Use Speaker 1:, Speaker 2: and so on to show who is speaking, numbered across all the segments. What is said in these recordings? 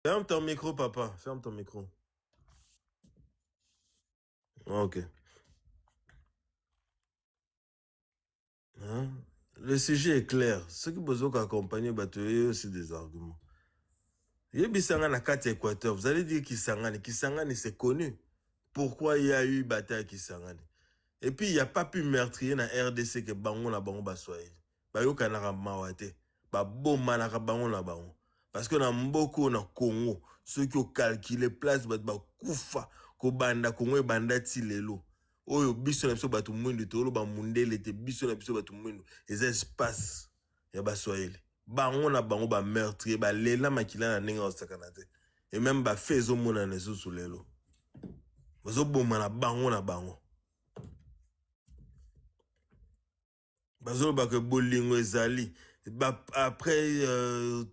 Speaker 1: Ferme ton micro, papa. Ferme ton micro. Ok. Hein? Le sujet est clair. Ce qui besoin d'accompagner, il y a aussi des arguments. Yebisanga na kati Équateur, vous allez dire Kisangani. Kisangani, c'est connu. Pourquoi il y a eu bataille à Kisangani? Et puis, il n'y a pas pu meurtrier na RDC que bango na bango baswaeli. Bayo kanaka mawate. Ba bomba na bango na bango. Parce que na mboko na Congo, ceux qui ont calculé place, ba kufa, ko banda Congo e banda ti lelo. Oyo biso na biso batu mwindu, tolo ba mundele te biso na biso batu mwindu. Ez espace ya baswaeli. Bango na bango ba meurtrier, ba lela makila na nenga osakana te. Et même ba fezo mona nesu sous lelo. Bazo bomba na bango na bango. Bazoloba que bolingo ezali après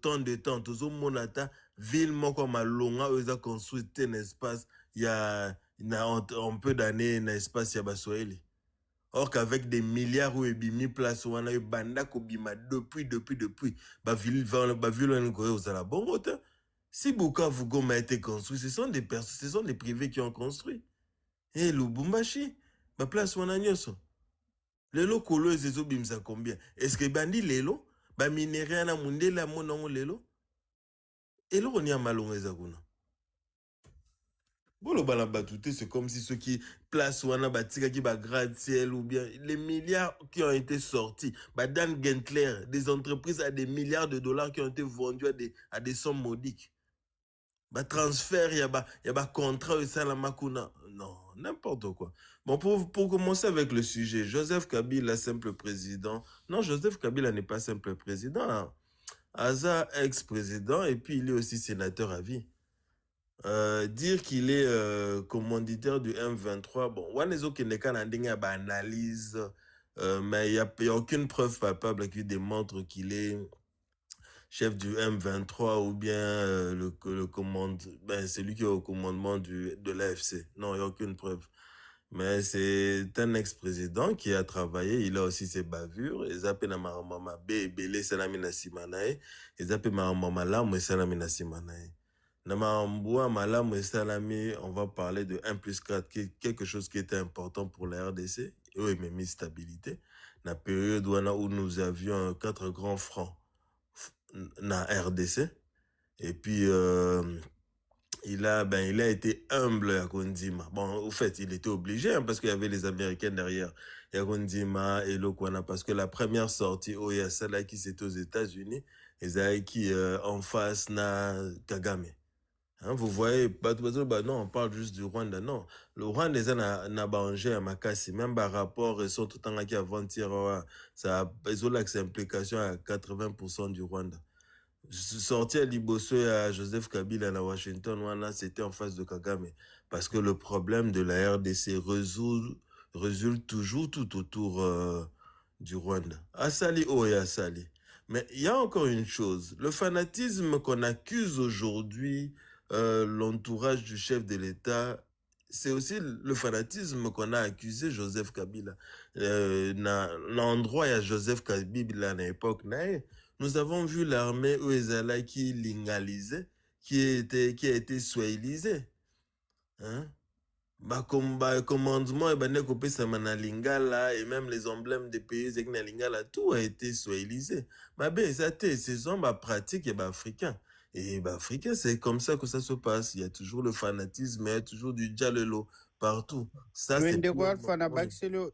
Speaker 1: tant de temps tozo monata ville moko malonga oza construite un espace il y a un peu d'années un espace ya baswahili. Or qu'avec des milliards ou ebimi place wana yo banda ko bima depuis ba ville aux ala bongo te. Si Bukavu Goma a été construit, ce sont des personnes, ce sont des privés qui ont construit. Et Lubumbashi, ba place wana nyoso. Lelo kolo ezezo bimisa combien? Est-ce que bandi lelo ba minéraux na mundela monongo lelo? Elo on y a malongo ezakuna. Bolo bala batouté, c'est comme si ceux qui placent wana batika qui ba gratte-ciel ou bien les milliards qui ont été sortis. Ba Dan Gentler, des entreprises à des milliards de dollars qui ont été vendus à des sommes modiques. Bah transfert, il y a ba contrat et ça la makuna. Non, n'importe quoi. Bon, pour commencer avec le sujet, Joseph Kabila, simple président. Non, Joseph Kabila n'est pas simple président. Hein. Aza, ex-président, et puis il est aussi sénateur à vie. Dire qu'il est commanditaire du M23, bon, Wanezo Keneka Nandinga analyse, mais il n'y a aucune preuve palpable qui démontre qu'il est chef du M23 ou bien celui qui est au commandement de l'AFC. Non, il n'y a aucune preuve. Mais c'est un ex-président qui a travaillé, il a aussi ses bavures. Ils appellent Mama B, Belé, Salamina Simanae. Ils appellent Mama Lam et Salamina Simanae. Namambua Malam et Salami, on va parler de 1 plus 4, quelque chose qui était important pour la RDC. Et même stabilité. La période où nous avions 4 grands francs na RDC. Et puis, il a été humble à Kondima. Bon, au fait, il était obligé, hein, parce qu'il y avait les Américains derrière. Et Kondima et Lokwana, parce que la première sortie, Oyasala, qui c'était aux États-Unis, et qui en face na Kagame. Hein, vous voyez, non, on parle juste du Rwanda. Non, le Rwanda, ils n'a pas à Makassi. Même par rapport, ils sont tout le temps qui avant-hier, ça, ils ont l'accès implication à 80% du Rwanda. Sortir à Liboso et à Joseph Kabila à Washington, c'était en face de Kagame. Parce que le problème de la RDC résulte toujours tout autour du Rwanda. Asali, oh et Asali. Mais il y a encore une chose. Le fanatisme qu'on accuse aujourd'hui l'entourage du chef de l'État, c'est aussi le fanatisme qu'on a accusé Joseph Kabila. L'endroit, il y a Joseph Kabila à l'époque, nous avons vu l'armée Ouezala qui lingalisait, qui a été swahililisée. Hein? Commandement et kopesa na lingala et même les emblèmes des pays na lingala, tout a été swahilisé. Ces hommes pratiques et africains. Et africain, c'est comme ça que ça se passe. Il y a toujours le fanatisme, il y a toujours du dialelo partout. Ça, c'est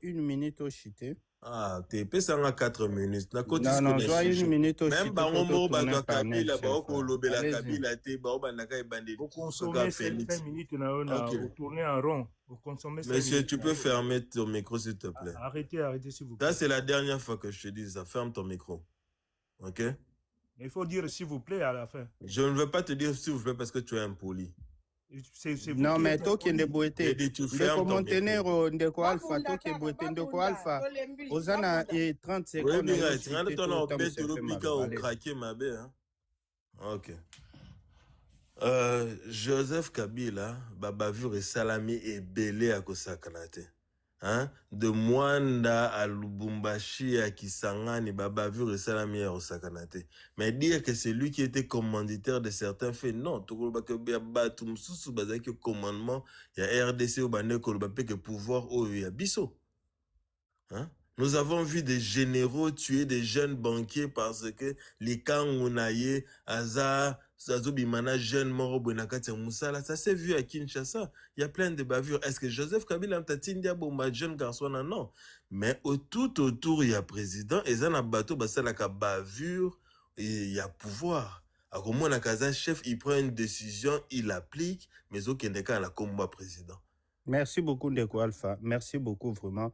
Speaker 2: une minute au chité.
Speaker 1: Ah, t'es pesanga 4 minutes.
Speaker 2: Non, soit une minute au
Speaker 1: même bango bato Kabila bao lobela Kabila te bao bandaka ebandeli.
Speaker 3: Vous consommez 5 minutes vous tournez en rond. Vous consommez 5
Speaker 1: Monsieur,
Speaker 3: minutes.
Speaker 1: tu peux fermer ton micro s'il te plaît.
Speaker 3: Arrêtez s'il vous plaît.
Speaker 1: Ça c'est la dernière fois que je te dis ça. Ferme ton micro. OK?
Speaker 3: Il faut dire s'il vous plaît à la fin.
Speaker 1: Je ne veux pas te dire s'il vous plaît parce que tu es impoli.
Speaker 2: Non, mais toi qui es boité.
Speaker 1: Tu fermes ton micro.
Speaker 2: Ndeko Alpha, toi qui es boité, Ndeko Alpha. Ozana et 30 secondes.
Speaker 1: Oui, mais tu regardes ton bête au pika au craqué ma bête. OK. Joseph Kabila, bavure et salami et belé à Kosakanate. hein, de Mwanda à Lubumbashi à Kisangani, bavure et salami à Osakanate. Mais dire que c'est lui qui était commanditaire de certains faits, non. Tout le monde a battu que commandement, il y a RDC au Bane Kolobapé que pouvoir au Yabiso. Hein? Nous avons vu des généraux tuer des jeunes banquiers parce que les Kangunaye, Aza, Zazobimana, jeune mort au Moussala, ça s'est vu à Kinshasa. Il y a plein de bavures. Est-ce que Joseph Kabila Mtatindia Bomba, jeune garçon, non? Mais tout autour, il y a président, et ça n'a bateau, ça n'a qu'à bavure, et il y a pouvoir. Alors, moi, chef, il prend une décision, il applique, mais aucun des cas, la combat président.
Speaker 2: Merci beaucoup, Ndeko Alpha. Merci beaucoup, vraiment.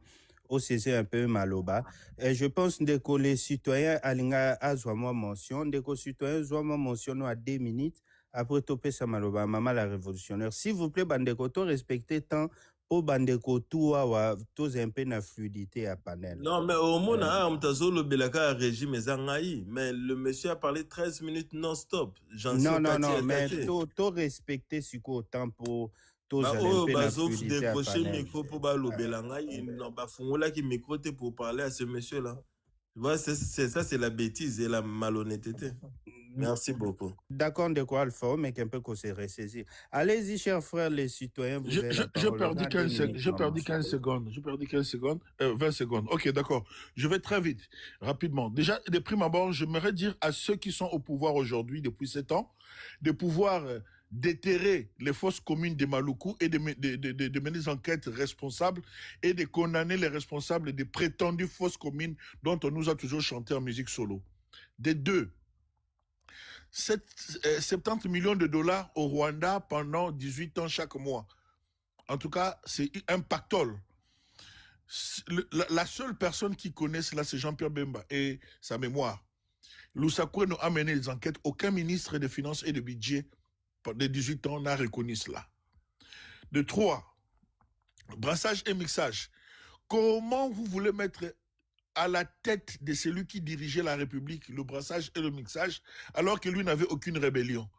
Speaker 2: Aussi, c'est un peu maloba. Et je pense que les citoyens, Alinga, Azouama mention, les citoyens, Azouama mention à 2 minutes après topé sa maloba, maman la révolutionnaire. S'il vous plaît, Bandeko, respectez tant pour Bandeko, tout un peu de fluidité à panel.
Speaker 1: Non, mais au moins, le Belaka régime mais le monsieur a parlé 13 minutes non-stop.
Speaker 2: Non, mais tout respecter ce qu'au temps pour.
Speaker 1: Décrocher micro pour pour parler à ce monsieur-là. C'est la bêtise et la malhonnêteté. Merci beaucoup.
Speaker 2: D'accord, de quoi Alpha, mais qu'un peu qu'on se ressaisir. Allez-y, chers frères, les citoyens.
Speaker 4: J'ai perdu 15 secondes. 20 secondes. Ok, d'accord. Je vais très vite, rapidement. Déjà, de prime abord, j'aimerais dire à ceux qui sont au pouvoir aujourd'hui, depuis 7 ans, de pouvoir déterrer les fausses communes de Maluku et de mener des enquêtes responsables et de condamner les responsables des prétendues fausses communes dont on nous a toujours chanté en musique solo. Des deux, 70 millions de dollars au Rwanda pendant 18 ans chaque mois. En tout cas, c'est un pactole. La seule personne qui connaît cela, c'est Jean-Pierre Bemba et sa mémoire. Lusakoué a mené des enquêtes. Aucun ministre des Finances et de Budget pendant 18 ans n'a reconnu cela. De 3, brassage et mixage. Comment vous voulez mettre à la tête de celui qui dirigeait la République le brassage et le mixage alors que lui n'avait aucune rébellion?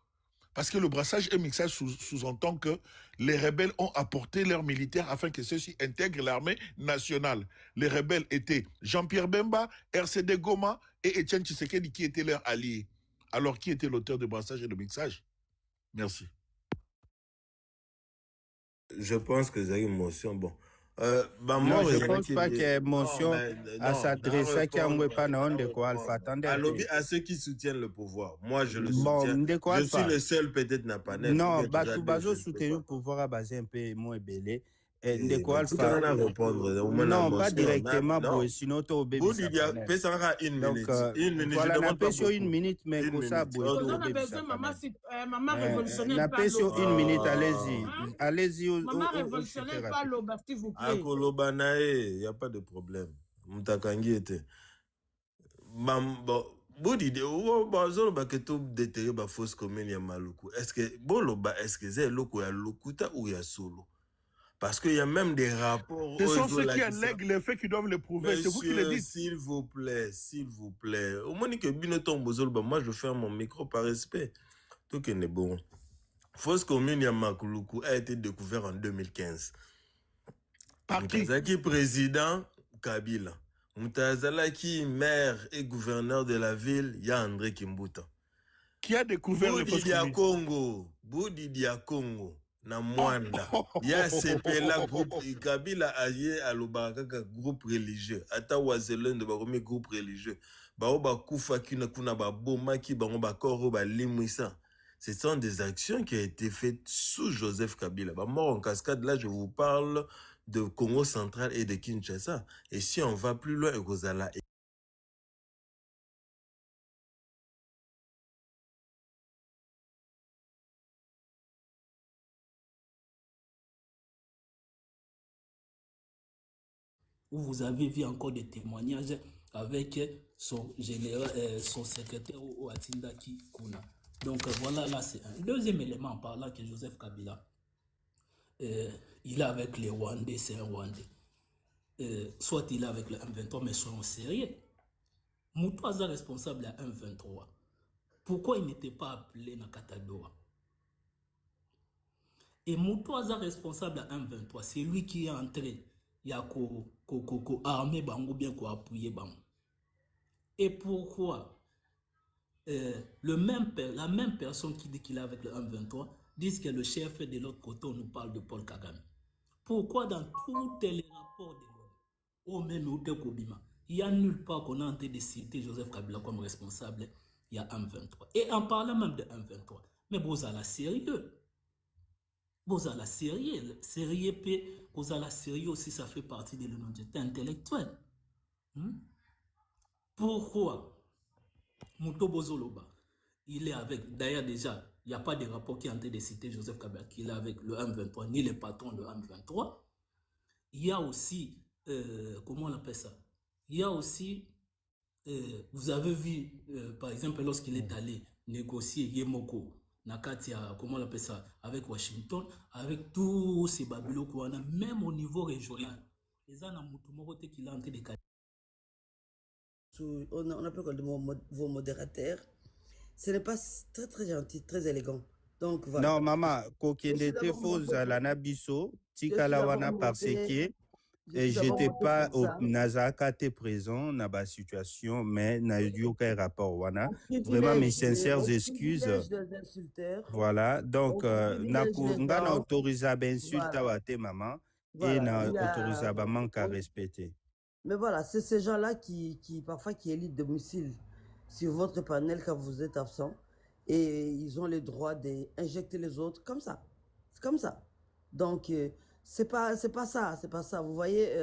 Speaker 4: Parce que le brassage et mixage sous-entend que les rebelles ont apporté leurs militaires afin que ceux-ci intègrent l'armée nationale. Les rebelles étaient Jean-Pierre Bemba, RCD Goma et Etienne Tshisekedi qui étaient leurs alliés. Alors qui était l'auteur de brassage et de mixage? Merci.
Speaker 1: Je pense que j'ai une motion. Bon.
Speaker 2: Moi, je ne pense pas qu'il y ait motion à s'adresser à qui pas de quoi Alpha. Attendez.
Speaker 1: À ceux qui soutiennent le pouvoir. Moi, je le soutiens. Je suis le seul peut-être n'a pas net.
Speaker 2: Non, Batubazo soutient le pouvoir à baser un peu moins belé.
Speaker 1: Ndeko Alpha.
Speaker 2: Non, pas directement, sinon tu obéis.
Speaker 1: Une minute.
Speaker 2: Voilà, on a payé une minute, mais pour ça, maman révolutionnaire. On a payé une minute, allez-y. Allez-y.
Speaker 5: Maman révolutionnaire, pas l'oba, s'il vous plaît.
Speaker 1: Il n'y a pas de problème. Mutakangi était. Bon. Est-ce que c'est lokuta ou ya solo? Parce qu'il y a même des rapports.
Speaker 4: Ce sont ceux qui allèguent les faits qui doivent le prouver. C'est vous qui le dites.
Speaker 1: S'il vous plaît. Au moins que moi je ferme mon micro par respect. Tout est bon. Fausse commune Yamakuluku a été découvert en 2015.
Speaker 4: Par qui?
Speaker 1: Mutazaki président Kabila. Mutazalaki maire et gouverneur de la ville, il y a André Kimbuta.
Speaker 4: Qui a découvert les fausses communes?
Speaker 1: Boudidia Congo. Na Mwanda. Ya sepela groupe Kabila aye alobaka groupe religieux. Ata wazelon de baromi groupe religieux. Ba oba kufa kina kuna ba boma ki ba oba koro ba limwisa. Ce sont des actions qui ont été faites sous Joseph Kabila. Ba mort en cascade là je vous parle de Congo central et de Kinshasa. Et si on va plus loin Kozala
Speaker 6: où vous avez vu encore des témoignages avec son général, son secrétaire Ouatindaki Kuna. Donc voilà, là c'est un deuxième élément en parlant que Joseph Kabila, il est avec les Rwandais, c'est un Rwandais. Soit il est avec le M23, mais soyons sérieux. Moutouaza responsable à M23. Pourquoi il n'était pas appelé Nakatadoa? Et Moutouaza responsable à M23, c'est lui qui est entré il y a armé bango bien ko appuyer bango. Et pourquoi la même personne qui dit qu'il est avec le M23 dit que le chef est de l'autre côté, on nous parle de Paul Kagame. Pourquoi dans tous les rapports de l'ONU, au même Kobima, il n'y a nulle part qu'on a en train de citer Joseph Kabila comme responsable, il y a M23. Et en parlant même de M23, mais vous allez sérieux. Vous allez sérieux. Vous allez sérieux aussi, ça fait partie de l'honnêteté intellectuelle. Pourquoi Mouto Bozoloba, il est avec, d'ailleurs déjà, il n'y a pas de rapport qui est en train de citer Joseph Kabila, qu'il est avec le M23, ni les patrons de M23. Il y a aussi, comment on appelle ça? Il y a aussi, vous avez vu, par exemple, lorsqu'il est allé négocier Yemoko, Nakatia, comment on appelle ça, avec Washington, avec tous ces babylos qu'on a, même au niveau régional. Les gens ont montré qu'il a en train de
Speaker 7: on appelle vos modérateurs. Ce n'est pas très très gentil, très élégant. Donc voilà.
Speaker 2: Non, maman, kokende te faux à la nabiso, tikalawana parce que j'étais pas au Nazaka te présent dans la situation, mais n'a eu aucun rapport wana. Vraiment mes sincères excuses. Voilà, donc n'a autorisé à insulter à te maman et n'a autorisé à manque à respecter.
Speaker 7: Mais voilà, c'est ces gens-là qui parfois qui élitent de missiles sur votre panel quand vous êtes absent et ils ont le droit d'injecter les autres comme ça. C'est comme ça. Donc c'est pas ça. Vous voyez,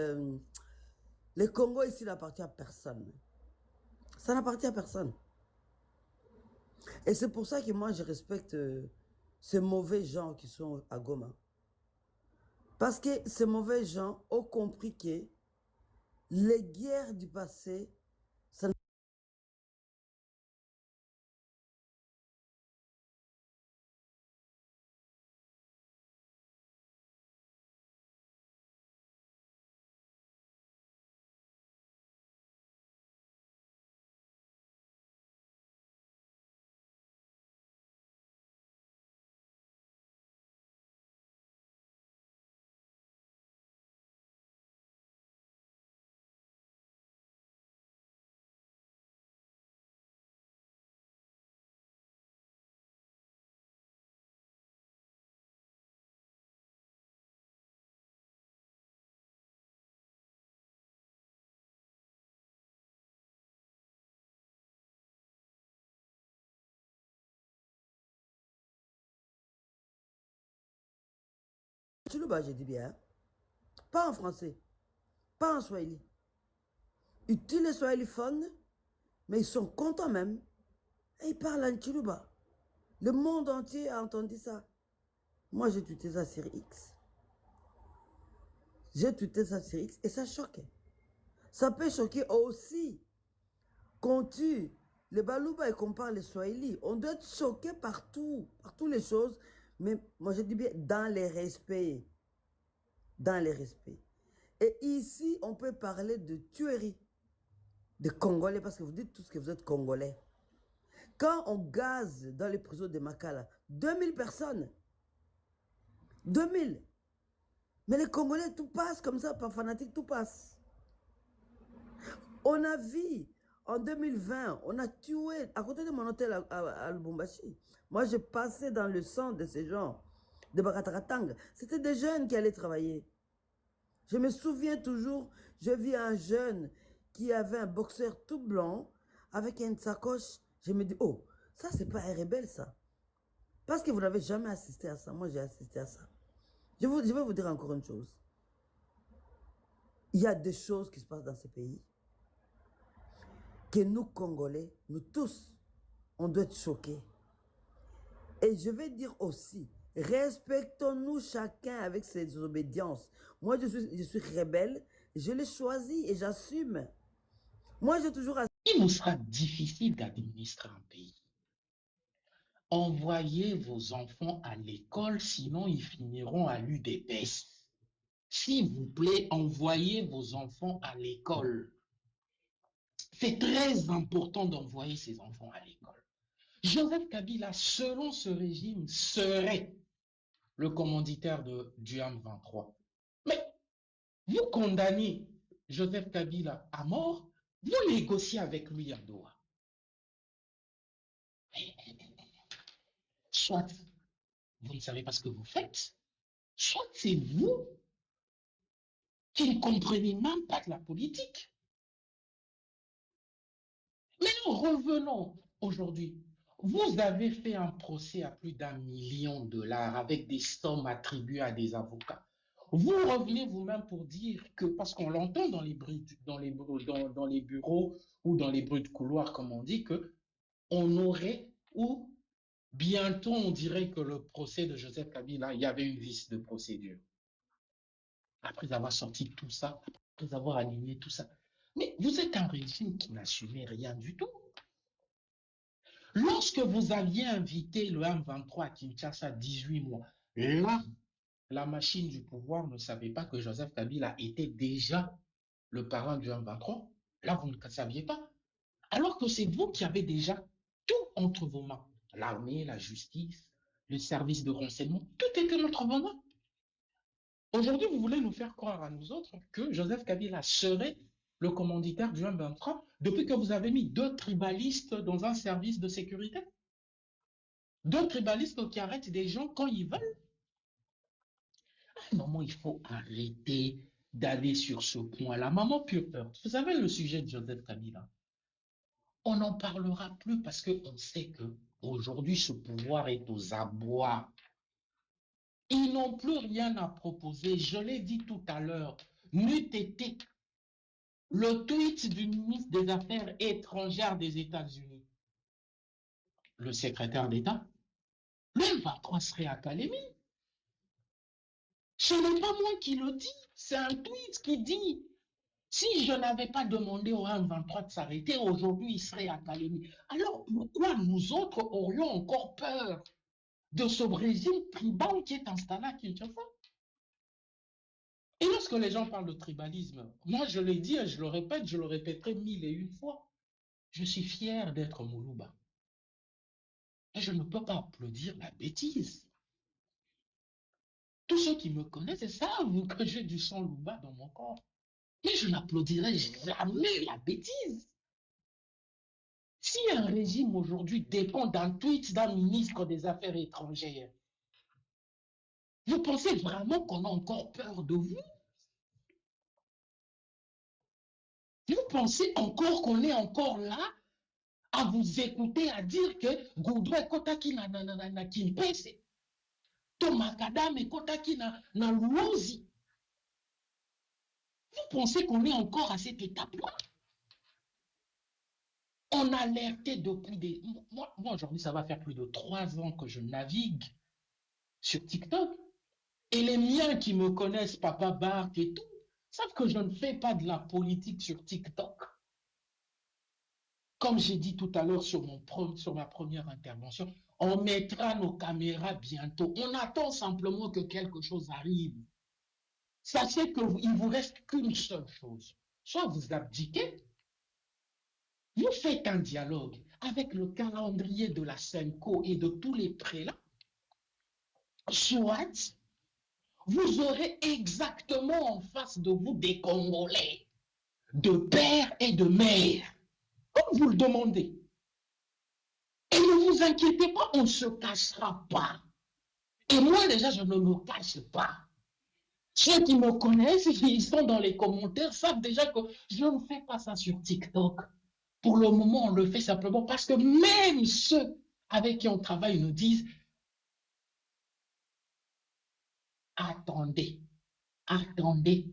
Speaker 7: le Congo ici n'appartient à personne. Ça n'appartient à personne. Et c'est pour ça que moi je respecte ces mauvais gens qui sont à Goma. Parce que ces mauvais gens ont compris que les guerres du passé, ça ne... Tchoulouba, j'ai dit bien. Pas en français. Pas en swahili. Ils utilisent les swahiliphones, mais ils sont contents même. Et ils parlent en Tchoulouba. Le monde entier a entendu ça. Moi, j'ai tweeté ça sur X. J'ai tweeté ça sur X et ça choquait. Ça peut choquer aussi. Qu'on tue les Balouba et qu'on parle les Swahili. On doit être choqué partout, par toutes les choses. Mais moi, je dis bien dans les respects. Dans les respects. Et ici, on peut parler de tuerie de Congolais parce que vous dites tous que vous êtes Congolais. Quand on gaze dans les prisons de Makala, 2000 personnes. 2000. Mais les Congolais, tout passe comme ça, par fanatique, tout passe. On a vu, en 2020, on a tué, à côté de mon hôtel à Lubumbashi, moi, j'ai passé dans le sang de ces gens, de Bakatakatanga. C'était des jeunes qui allaient travailler. Je me souviens toujours, je vis un jeune qui avait un boxeur tout blanc, avec une sacoche. Je me dis, oh, ça, c'est pas un rebelle, ça. Parce que vous n'avez jamais assisté à ça. Moi, j'ai assisté à ça. Je vais vous dire encore une chose. Il y a des choses qui se passent dans ce pays que nous, Congolais, nous tous, on doit être choqués. Et je vais dire aussi, respectons-nous chacun avec ses obédiences. Moi, je suis rebelle, je l'ai choisi et j'assume. Moi, j'ai toujours...
Speaker 8: Il nous sera difficile d'administrer un pays. Envoyez vos enfants à l'école, sinon ils finiront à l'UDPS. S'il vous plaît, envoyez vos enfants à l'école. C'est très important d'envoyer ses enfants à l'école. Joseph Kabila, selon ce régime, serait le commanditaire du M23. Mais vous condamnez Joseph Kabila à mort, vous négociez avec lui à Doha. Soit vous ne savez pas ce que vous faites, soit c'est vous qui ne comprenez même pas de la politique. Mais nous revenons aujourd'hui. Vous avez fait un procès à plus d'1 million de dollars avec des sommes attribuées à des avocats. Vous revenez vous-même pour dire que, parce qu'on l'entend dans les bruits, dans les bureaux ou dans les bruits de couloir, comme on dit, que on aurait, ou bientôt on dirait que le procès de Joseph Kabila, il y avait une vice de procédure. Après avoir sorti tout ça, après avoir aligné tout ça. Mais vous êtes un régime qui n'assumait rien du tout. Lorsque vous aviez invité le M23 à Kinshasa 18 mois, là, la machine du pouvoir ne savait pas que Joseph Kabila était déjà le parrain du M23. Là, vous ne saviez pas. Alors que c'est vous qui avez déjà tout entre vos mains. L'armée, la justice, le service de renseignement, tout était entre vos mains. Aujourd'hui, vous voulez nous faire croire à nous autres que Joseph Kabila serait le commanditaire du M23 depuis que vous avez mis 2 tribalistes dans un service de sécurité. 2 tribalistes qui arrêtent des gens quand ils veulent. À un moment, il faut arrêter d'aller sur ce point-là. Maman Pure Heurt, vous savez le sujet de Joseph Kabila. On n'en parlera plus parce qu'on sait qu'aujourd'hui, ce pouvoir est aux abois. Ils n'ont plus rien à proposer. Je l'ai dit tout à l'heure. N'eût été le tweet du ministre des Affaires étrangères des États-Unis, le secrétaire d'État, le M23 serait à Calémie. Ce n'est pas moi qui le dis, c'est un tweet qui dit si je n'avais pas demandé au M23 de s'arrêter, aujourd'hui il serait à Calémie. Alors pourquoi nous autres aurions encore peur de ce régime tribal qui est installé à Kinshasa? Et lorsque les gens parlent de tribalisme, moi je l'ai dit et je le répète, je le répéterai 1001 fois. Je suis fier d'être Moulouba. Et je ne peux pas applaudir la bêtise. Tous ceux qui me connaissent savent que j'ai du sang Louba dans mon corps. Mais je n'applaudirai jamais la bêtise. Si un régime aujourd'hui dépend d'un tweet d'un ministre des Affaires étrangères, vous pensez vraiment qu'on a encore peur de vous? Vous pensez encore qu'on est encore là à vous écouter, à dire que Goudoué Kotaki na Kimpese, Tomakadam et Kotaki na Louosi? Vous pensez qu'on est encore à cette étape-là? On a alerté depuis des... Moi aujourd'hui, ça va faire plus de 3 ans que je navigue sur TikTok. Et les miens qui me connaissent, Papa Bark et tout, savent que je ne fais pas de la politique sur TikTok. Comme j'ai dit tout à l'heure sur ma première intervention, on mettra nos caméras bientôt. On attend simplement que quelque chose arrive. Sachez qu'il ne vous reste qu'une seule chose. Soit vous abdiquez, vous faites un dialogue avec le calendrier de la Senco et de tous les prélats, soit vous aurez exactement en face de vous des Congolais, de père et de mère, comme vous le demandez. Et ne vous inquiétez pas, on ne se cachera pas. Et moi déjà, je ne me cache pas. Ceux qui me connaissent, ils sont dans les commentaires, savent déjà que je ne fais pas ça sur TikTok. Pour le moment, on le fait simplement parce que même ceux avec qui on travaille nous disent attendez,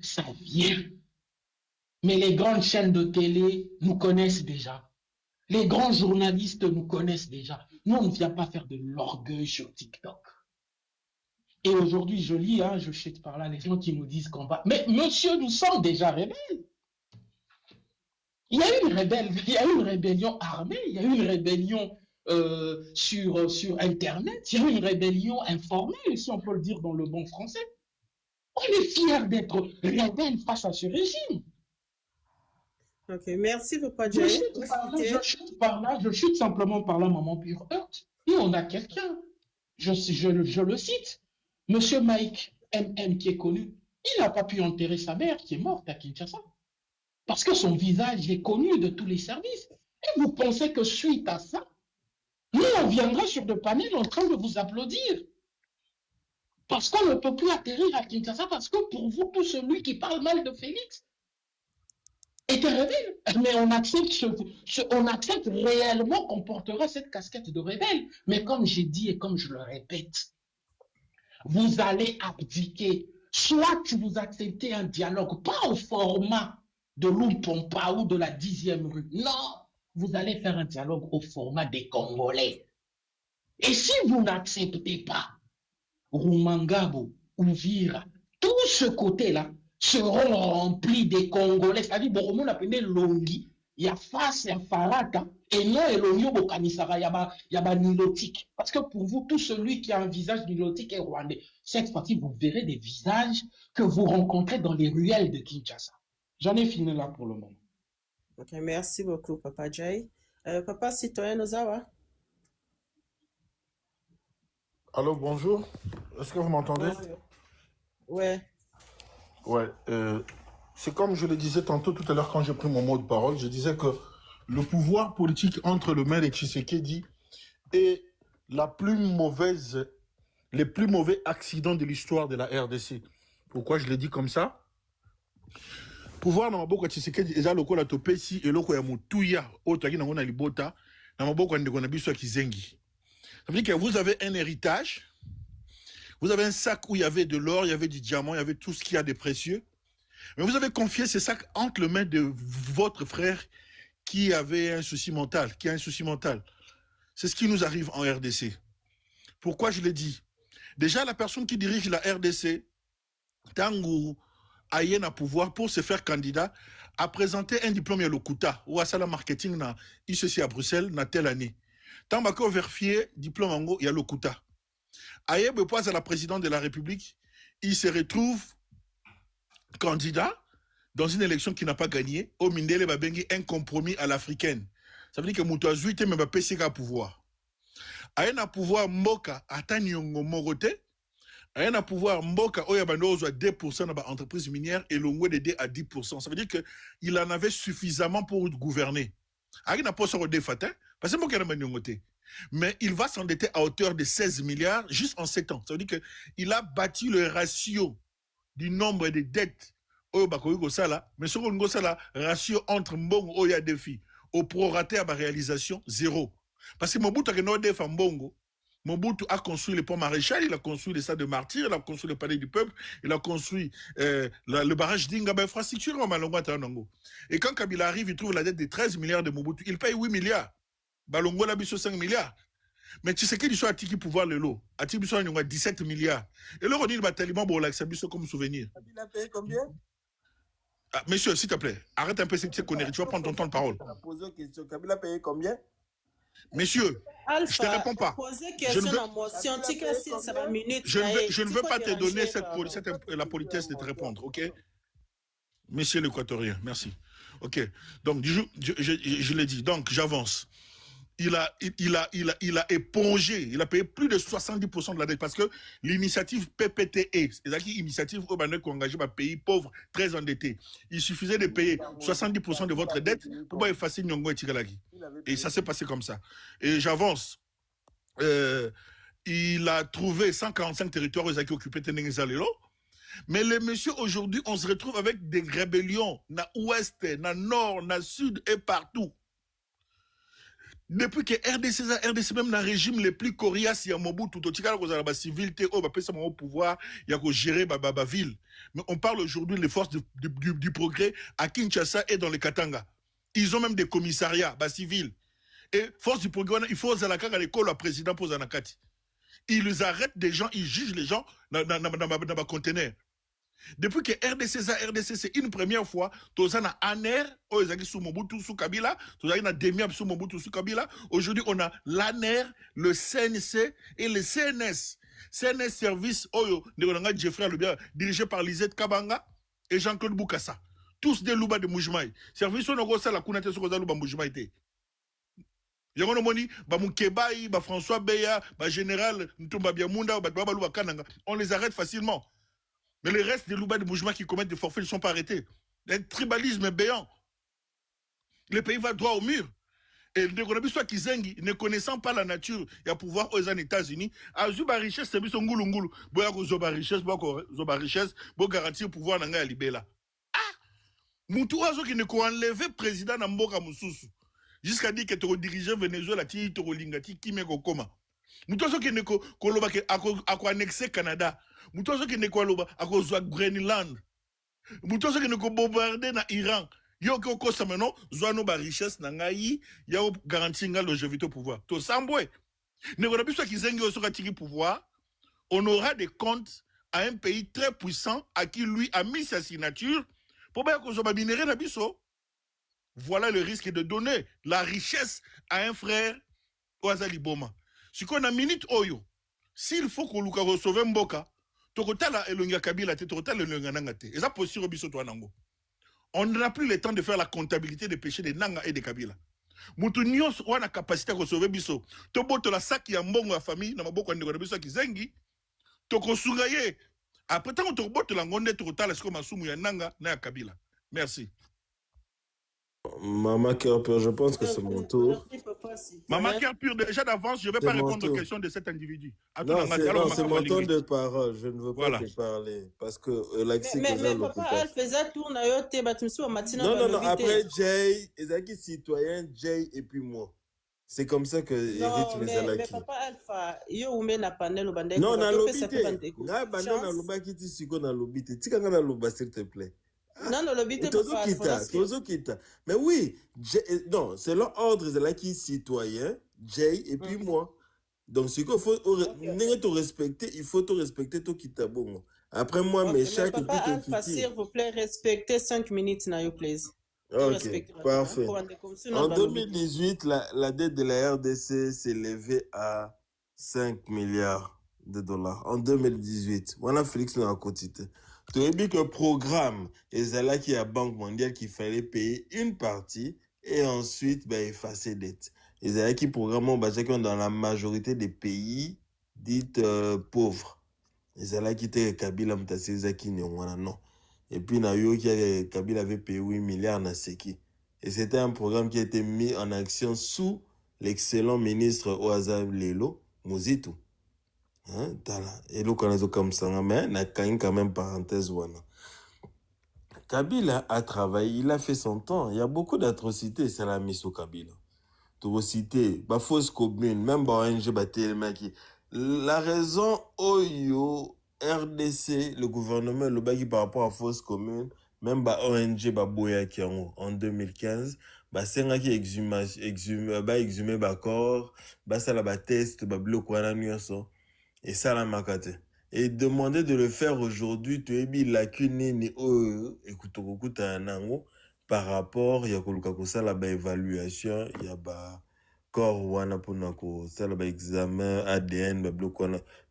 Speaker 8: ça vient. Mais les grandes chaînes de télé nous connaissent déjà. Les grands journalistes nous connaissent déjà. Nous, on ne vient pas faire de l'orgueil sur TikTok. Et aujourd'hui, je lis, je chute par là, les gens qui nous disent qu'on va... Mais monsieur, nous sommes déjà rebelles. Il y a une rébellion armée, il y a une rébellion sur Internet, il y a une rébellion informelle, si on peut le dire dans le bon français. On est fiers d'être rebelles face à ce régime.
Speaker 5: Ok, merci Papa
Speaker 8: Je chute simplement par là, Maman Pure Heurt. Et on a quelqu'un, je le cite, Monsieur Mike MM qui est connu, Il n'a pas pu enterrer sa mère qui est morte à Kinshasa. Parce que son visage est connu de tous les services. Et vous pensez que suite à ça, nous, on viendra sur le panel en train de vous applaudir. Parce qu'on ne peut plus atterrir à Kinshasa, parce que pour vous, tout celui qui parle mal de Félix est un rebelle. Mais on accepte réellement qu'on portera cette casquette de rebelle. Mais comme j'ai dit et comme je le répète, vous allez abdiquer. Soit vous acceptez un dialogue, pas au format de Lumpompa ou de la 10e rue. Non, vous allez faire un dialogue au format des Congolais. Et si vous n'acceptez pas, Rumangabo, Uvira, tout ce côté-là seront remplis des Congolais. C'est-à-dire, Boromo n'a pas Longi, il y a face, il y a Farata, et non, et l'Onyo Bokanisara, il y a nilotique. Parce que pour vous, tout celui qui a un visage nilotique est rwandais. Cette fois-ci, vous verrez des visages que vous rencontrez dans les ruelles de Kinshasa. J'en ai fini là pour le moment.
Speaker 5: Ok, merci beaucoup, Papa Jay. Papa Citoyen Ozawa.
Speaker 4: Allô, bonjour. Est-ce que vous m'entendez?
Speaker 5: Ouais.
Speaker 4: Ouais. C'est comme je le disais tantôt tout à l'heure quand j'ai pris mon mot de parole, je disais que le pouvoir politique entre le maire et Tshisekedi est les plus mauvais accidents de l'histoire de la RDC. Pourquoi je le dis comme ça? Pouvoir na maboko Tshisekedi eza lokola topesi eloko ya mutuya otaki nango na libota na maboko ndeko na biso ya kizengi. Ça veut dire que vous avez un héritage, vous avez un sac où il y avait de l'or, il y avait du diamant, il y avait tout ce qu'il y a de précieux. Mais vous avez confié ces sacs entre les mains de votre frère qui avait un souci mental, qui a un souci mental. C'est ce qui nous arrive en RDC. Pourquoi je l'ai dit? Déjà, la personne qui dirige la RDC, Tango Ayen à pouvoir pour se faire candidat, a présenté un diplôme à l'Okuta, ou à Sala Marketing, na ICC à Bruxelles, na telle année. Tant qu'on vérifié diplôme en gros, il y a l'Okuta. Ayen Bepoise à la présidente de la République, il se retrouve candidat dans une élection qui n'a pas gagné, au Mindele Babengi, un compromis à l'africaine. Ça veut dire que Moutouazou était même PCK à pouvoir. Ayen à pouvoir Mboka, Atanyongo Morote, Ayen à pouvoir Mboka, Oyabanozo à 2% dans l'entreprise minière et l'Ongwe de à 10%. Ça veut dire qu'il en avait suffisamment pour gouverner. Ayen n'a pas sorti des fatins, parce que Mboka n'a pas de mais il va s'endetter à hauteur de 16 milliards juste en 7 ans. Ça veut dire qu'il a bâti le ratio du nombre de dettes mais ce qu'on a ratio entre Mbongo Oya défi au proraté à la réalisation, 0. Parce que Mobutu a non défend Mbongo. Mobutu a construit le pont Maréchal, il a construit le stade de Martyrs, il a construit le palais du peuple, il a construit le barrage d'Inga, infrastructure en Malongo. Et quand Kabila arrive, il trouve la dette de 13 milliards de Mobutu, il paye 8 milliards. Balongo la biso 5 milliards. Mais tu sais qu'il y a un pouvoir le lot. À Tibi il y a 17 milliards. Et là, on dit le bataillon pour l'accès comme souvenir.
Speaker 1: Kabila paye combien?
Speaker 4: Ah, monsieur, s'il te plaît, arrête un peu ces conneries. Tu vas prendre ton temps de parole.
Speaker 1: Poser question. Kabila paye combien?
Speaker 4: Monsieur,
Speaker 5: Alpha,
Speaker 4: je ne te réponds pas. Je ne veux pas te donner la politesse de te répondre, ok? Monsieur l'équatorien, merci. Ok, donc je l'ai dit, donc j'avance. Il a épongé, il a payé plus de 70% de la dette parce que l'initiative PPTE, c'est-à-dire l'initiative au Banek engagé par pays pauvres très endettés, il suffisait de payer 70% de votre dette pour pas effacer Nyongo et Tigalagi. Et ça s'est passé comme ça. Et j'avance. Il a trouvé 145 territoires qui occupaient Tenengezalelo. Mais les messieurs, aujourd'hui, on se retrouve avec des rébellions, na ouest, na nord, na sud et partout. Depuis que RDC même dans le régime le plus coriace, il y a Mobutu, tout la civilité, au pouvoir, il y a gérer la ville. Mais on parle aujourd'hui des forces du progrès à Kinshasa et dans les Katanga. Ils ont même des commissariats civils. Et force du progrès, il faut à l'école, le président pour Zanakati. Ils arrêtent des gens, ils jugent les gens dans le conteneur. Depuis que RDC, c'est une première fois, on a ANER, sous Mobutu, sous Kabila, on a DEMIAB sous Mobutu, sous Kabila. Aujourd'hui, on a l'ANER, le CNC et le CNS. CNS Service, Jeffrey Alubia, dirigé par Lisette Kabanga et Jean-Claude Boukassa. Tous des louba de Moujmaï. Service, on a la Kounate sur Louba Moujmaï. Yangono moni, Moukebaï, François Beya, Général Ntumba Biamunda, Kananga. On les arrête facilement. Mais les restes des Louba de Boujma qui commettent des forfaits ne sont pas arrêtés. Un tribalisme béant. Le pays va droit au mur. Et soit Kizengi, ne connaissant pas la nature, il y a pouvoir aux États-Unis, à Zuba richesse, c'est son goulungulu. Boya Zoba richesse, Zoba richesse, bo garantir pouvoir nanga libela. Ah! Moutou Azo qui ne peut enlever président Namboka Moussoussou. Jusqu'à dire que tu dirigeais Venezuela, tu te lingati, qui me koma. Moutou Azo qui ne peut annexer Canada. Moutou Azo qui ne peut Greenland. Moutou Azo qui ne peut bombarder na Iran. Yo ko kosa maintenant zoano ba richesse na ngai ya garantir nga longévité au pouvoir to sambwe ne ko biso Kizengi o soka tiki pouvoir on aura des comptes à un pays très puissant à qui lui a mis sa signature pour bien ko zo ba minéré na biso. Voilà le risque de donner la richesse à un frère Oazali Boma. Si qu'on a minute oyo s'il faut qu'on luka sauver mboka to kotala elonga Kabila te to kotala elonga nangate et ça possible biso to nango. On n'a plus le temps de faire la comptabilité des péchés des Nanga et des Kabila. Moutou nyos ou a capacité à sauver biso. Tobo to la sac ya mbongo la famille na maboko ndeko na biso Kizengi. To kosungaye. Après tant to bote la ngonde to kotala siko masumu ya Nanga na ya Kabila. Merci.
Speaker 1: Maman Cœur Pur, je pense que c'est mon tour.
Speaker 4: Maman Cœur Pur, déjà d'avance, je ne vais pas répondre aux questions de cet individu.
Speaker 1: Non, c'est mon temps de parole. Je ne veux pas te parler. Parce que
Speaker 5: mais papa, elle faisait tourner à yote,
Speaker 1: non, après Jay, Ezaki citoyen, Jay et puis moi. C'est comme ça que hérite mes Alaki.
Speaker 5: Mais papa Alpha, yo ume na panel ubande.
Speaker 1: Non, na lobité. Na banda na lobaki ti siko na lobité. Tika nga na loba s'il te plaît.
Speaker 5: Non, non, l'obité
Speaker 1: Tozo Kita. Mais oui, non, c'est l'ordre de la qui citoyen, Jay et puis moi. Donc, ce qu'il faut te respecter, il faut te respecter tout Kita bon. Après moi, mes chats qui
Speaker 5: papa Alpha, s'il vous plaît, respectez 5 minutes, na you please.
Speaker 1: Ok, parfait. En 2018, la dette de la RDC s'est élevée à 5 milliards de dollars. En 2018, on a Félix dans la quotité. Tu as vu que le programme, et c'est là qu'il y a la Banque mondiale qui fallait payer une partie et ensuite effacer dette. Et c'est là qui programme dans la majorité des pays dits pauvres. Et c'est là qui était Kabila Mtassi non. Et puis Kabila avait payé 8 milliards na Seki. Et c'était un programme qui a été mis en action sous l'excellent ministre Oaza Lelo Mozitu. Hein, et le Kanazo comme ça, mais na quand même parenthèse wana. Kabila a travaillé, il a fait son temps. Il y a beaucoup d'atrocités, c'est la mise au Kabila. Tu vas citer, ba fausse commune, même ba ONG ba qui. La raison oyo RDC, le gouvernement le bagi par rapport à fausse commune, même ba ONG ba boya qui en 2015, ba senga qui exhumé ba corps, ba sala ba test, ba bloc wana nyonso. Et ça la makate. Et demander de le faire aujourd'hui, tu es mis lacune ni écoute par rapport, il y a ça la évaluation, il y a corps wana pour ça la examen ADN,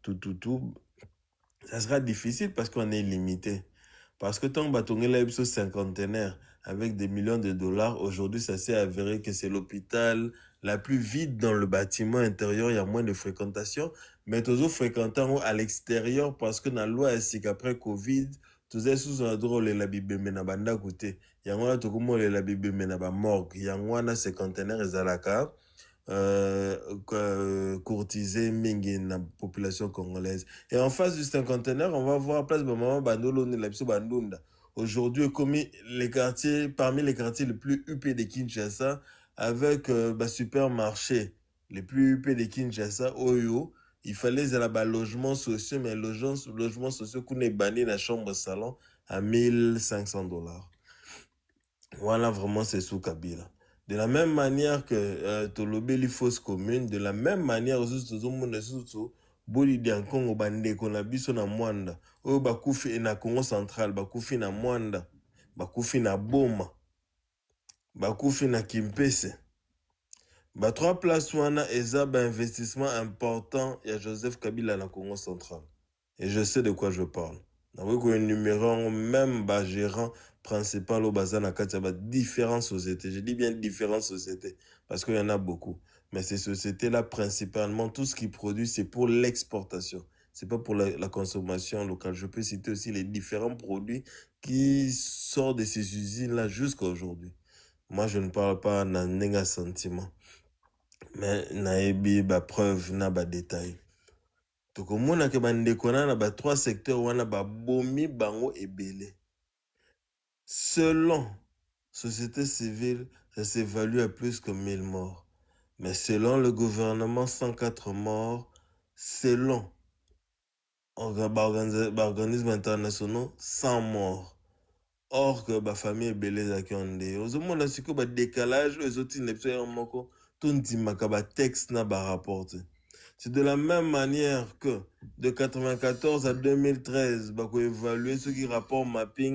Speaker 1: tout. Ça sera difficile parce qu'on est limité. Parce que tant que tu as un cinquantenaire avec des millions de dollars, aujourd'hui, ça s'est avéré que c'est l'hôpital la plus vide dans le bâtiment intérieur, il y a moins de fréquentation, mais toujours fréquentant à l'extérieur parce que dans la loi, c'est qu'après Covid, tous les sous un drôle la bible mena banda côté. Il y a un tout comme la bible mena ba morgue, il y a un cinquantenaire ezalaka courtisé mingi na population congolaise. Et en face du cinquantenaire, on va voir place maman bandolo ne la biso bandunda. Aujourd'hui, comme les quartiers, parmi les quartiers les plus huppés de Kinshasa, avec supermarché les plus huppés de Kinshasa, Oyo, il fallait là-bas logements sociaux, mais logements sociaux qu'on est banni la chambre salon à $1,500. Voilà, vraiment, c'est sous Kabila. De la même manière que Tolobeli fausse commune, de la même manière aussi, Boli de Congo bande qu'on a biso na Mwanda, Oyo bakufi na Congo central, bakufi na Mwanda, bakufi na Boma, bakufi na Kimpese. Ba 3 places wana eza ba investissement important ya Joseph Kabila na Congo central. Et je sais de quoi je parle. N'avez qu'un numéro même ba gérant principal au bazar kati ba différentes sociétés. Je dis bien différentes sociétés parce qu'il y en a beaucoup. Mais ces sociétés là principalement tout ce qu'ils produisent c'est pour l'exportation. C'est pas pour la consommation locale. Je peux citer aussi les différents produits qui sortent de ces usines-là jusqu'à aujourd'hui. Moi, je ne parle pas d'un sentiment, mais naebi ba preuve na ba détail. Tokomona ke bandeko na ba 3 secteurs wana ba bomi bango ebele. Selon société civile, ça s'évalue à plus que 1000 morts. Mais selon le gouvernement, 104 morts. Selon organismes internationaux, 100 morts. Or que ma famille est belle à Ondé. Aux hommes, on a su que le décalage, les autres, ils ne peuvent pas texte n'a pas rapporté. C'est de la même manière que de 1994 à 2013, bah, évaluer ce qui rapporte mapping